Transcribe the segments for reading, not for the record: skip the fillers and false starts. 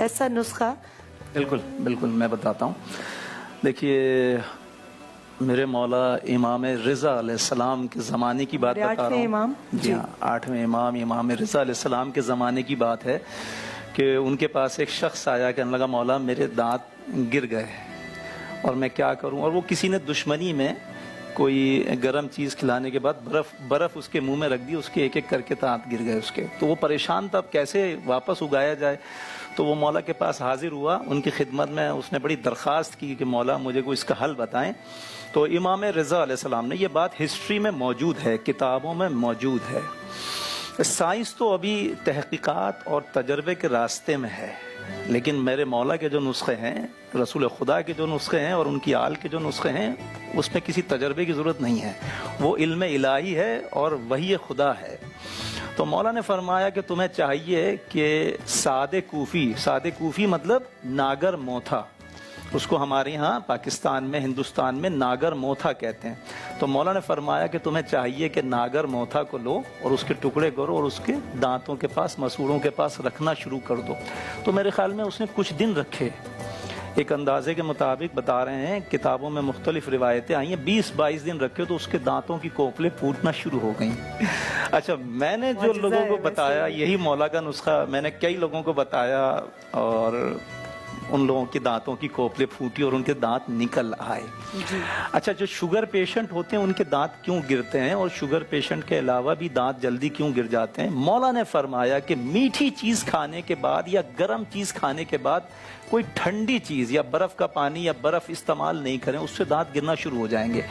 ऐसा नुस्खा? बिल्कुल बिल्कुल, मैं बताता हूँ। देखिए, मेरे मौला इमाम रिज़ा अलैहिस्सलाम के ज़माने की बात बता रहा हूँ। इमाम? जी हाँ, 8वें इमाम इमाम रिज़ा अलैहिस्सलाम के ज़माने की बात है कि उनके पास एक शख्स आया, कहने लगा मौला मेरे दांत गिर गए और मैं क्या करूं। और वो किसी ने दुश्मनी में कोई गर्म चीज़ खिलाने के बाद बर्फ़ उसके मुंह में रख दी, उसके एक एक करके दांत गिर गए उसके। तो वो परेशान था, अब कैसे वापस उगाया जाए। तो वो मौला के पास हाजिर हुआ, उनकी खिदमत में उसने बड़ी दरख्वास्त की कि मौला मुझे कोई इसका हल बताएं। तो इमाम रिज़ा अलैहिस्सलाम ने, ये बात हिस्ट्री में मौजूद है, किताबों में मौजूद है। साइंस तो अभी तहकीकात और तजर्बे के रास्ते में है, लेकिन मेरे मौला के जो नुस्खे हैं, रसूल खुदा के जो नुस्खे हैं और उनकी आल के जो नुस्खे हैं, उसमें किसी तजर्बे की ज़रूरत नहीं है। वो इल्म इलाही है और वही खुदा है। तो मौला ने फरमाया कि तुम्हें चाहिए कि सादे कूफ़ी मतलब नागर मोथा, उसको हमारे यहाँ पाकिस्तान में, हिंदुस्तान में नागर मोथा कहते हैं। तो मौला ने फरमाया कि तुम्हें चाहिए कि नागर मोथा को लो और उसके टुकड़े करो और उसके दांतों के पास, मसूड़ों के पास रखना शुरू कर दो। तो मेरे ख्याल में उसने कुछ दिन रखे, एक अंदाजे के मुताबिक बता रहे हैं, किताबों में मुख्तलिफ रिवायतें आई हैं, 20-22 दिन रखे तो उसके दांतों की कोपलें फूटना शुरू हो गई। अच्छा, मैंने जो लोगों को बताया यही मौला का नुस्खा मैंने कई लोगों को बताया और उन लोगों के दांतों की कोपले फूटी और उनके दांत निकल आए। अच्छा, जो शुगर पेशेंट होते हैं उनके दांत क्यों गिरते हैं और शुगर पेशेंट के अलावा भी दांत जल्दी क्यों गिर जाते हैं? मौला ने फरमाया कि मीठी चीज खाने के बाद या गर्म चीज खाने के बाद कोई ठंडी चीज या बर्फ का पानी या बर्फ इस्तेमाल नहीं करें, उससे दांत गिरना शुरू हो जाएंगे।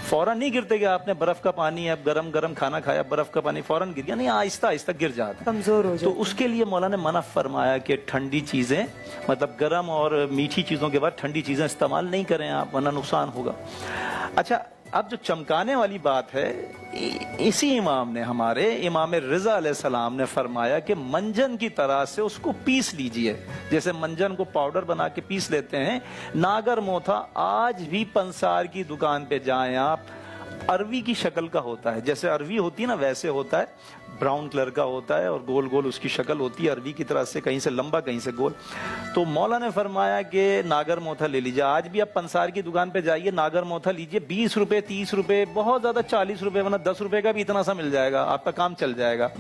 फौरन नहीं गिरते कि आपने बर्फ का पानी या गरम खाना खाया, बर्फ का पानी फौरन गिर गया, नहीं, आहिस्ता आहिस्ता गिर जाता है, कमजोर हो जाता। तो उसके लिए मौला ने मना फरमाया कि ठंडी चीजें, मतलब गर्म और मीठी चीजों के बाद ठंडी चीजें इस्तेमाल नहीं करें आप, वरना नुकसान होगा। अच्छा, अब जो चमकाने वाली बात है, इसी इमाम ने, हमारे इमाम रिज़ा अलैहिस्सलाम ने फरमाया कि मंजन की तरह से उसको पीस लीजिए, जैसे मंजन को पाउडर बना के पीस लेते हैं। नागर मोथा आज भी पंसार की दुकान पे जाएं आप, अरवी की शक्ल का होता है, जैसे अरवी होती है ना वैसे होता है, ब्राउन कलर का होता है और गोल गोल उसकी शक्ल होती है अरवी की तरह से, कहीं से लंबा कहीं से गोल। तो मौला ने फरमाया कि नागर मोथा ले लीजिए। आज भी आप पंसार की दुकान पे जाइए, नागर मोथा लीजिए, 20 रुपए 30 रुपए, बहुत ज्यादा 40 रुपए, वरना 10 रुपए का भी इतना सा मिल जाएगा, आपका काम चल जाएगा।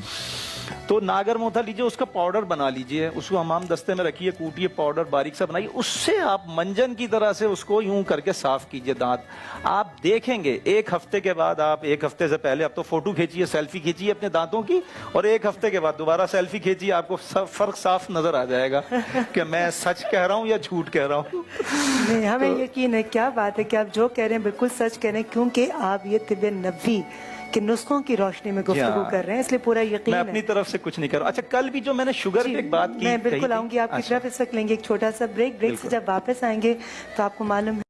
तो नागर मोथा लीजिए, उसका पाउडर बना लीजिए, उसको हमाम दस्ते में रखिए, कूटिए, पाउडर बारीक सा बनाइए, उससे आप मंजन की तरह से उसको यूं करके साफ कीजिए दांत। आप देखेंगे एक हफ्ते के बाद, आप एक हफ्ते से पहले आप तो फोटो खींचिए, सेल्फी खींचिए अपने दांतों की, और एक हफ्ते के बाद दोबारा सेल्फी खींचिए, आपको सब फर्क साफ नजर आ जाएगा कि मैं सच कह रहा हूँ या झूठ कह रहा हूँ। नहीं, हमें यकीन है, क्या बात है कि आप जो कह रहे हैं बिल्कुल सच कह रहे हैं, क्योंकि आप ये तिब्बे नबी कि नुस्खों की रोशनी में गुफ्तगू कर रहे हैं, इसलिए पूरा यकीन है। मैं अपनी तरफ से कुछ नहीं कर रहा। अच्छा, कल भी जो मैंने शुगर पे एक बात की, मैं बिल्कुल आऊंगी आपकी तरफ। इस वक्त लेंगे एक छोटा सा ब्रेक से जब वापस आएंगे तो आपको मालूम